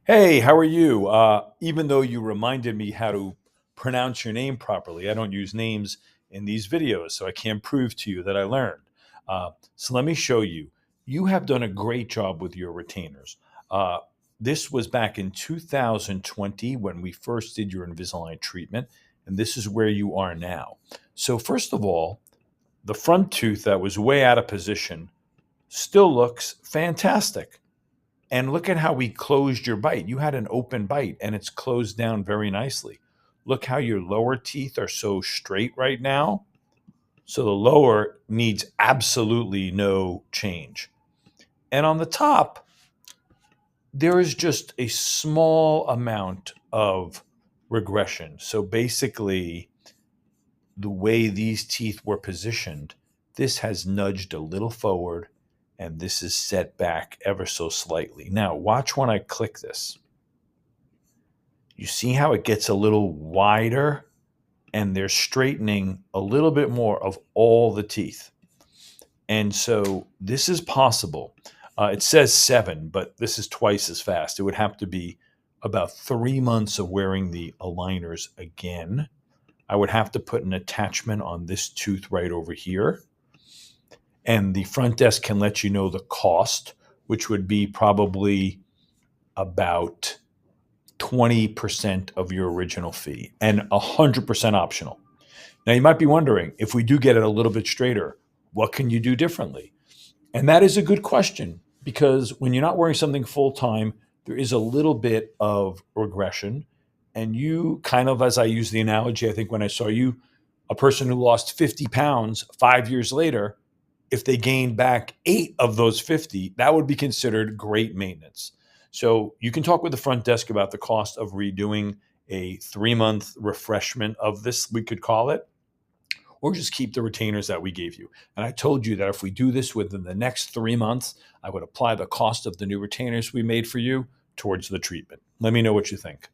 Hey, how are you? Even though you reminded me how to pronounce your name properly, I don't use names in these videos, so I can't prove to you that I learned. So let me show you. You have done a great job with your retainers. Uh, this was back in 2020 when we first did your Invisalign treatment, and this is where you are now. So first of all, the front tooth that was way out of position still looks fantastic. And look at how we closed your bite. You had an open bite and it's closed down very nicely. Look how your lower teeth are so straight right now. So the lower needs absolutely no change. And on the top, there is just a small amount of regression. So basically, the way these teeth were positioned, this has nudged a little forward and this is set back ever so slightly. Now, watch when I click this. You see how it gets a little wider and they're straightening a little bit more of all the teeth. And so this is possible. It says 7, but this is twice as fast. It would have to be about 3 months of wearing the aligners again. I would have to put an attachment on this tooth right over here. And the front desk can let you know the cost, which would be probably about 20% of your original fee and 100% optional. Now, you might be wondering, if we do get it a little bit straighter, what can you do differently? And that is a good question, because when you're not wearing something full time, there is a little bit of regression. And you kind of, as I use the analogy, I think when I saw you, a person who lost 50 pounds 5 years later, if they gained back 8 of those 50, that would be considered great maintenance. So you can talk with the front desk about the cost of redoing a 3-month refreshment of this, we could call it, or just keep the retainers that we gave you. And I told you that if we do this within the next 3 months, I would apply the cost of the new retainers we made for you towards the treatment. Let me know what you think.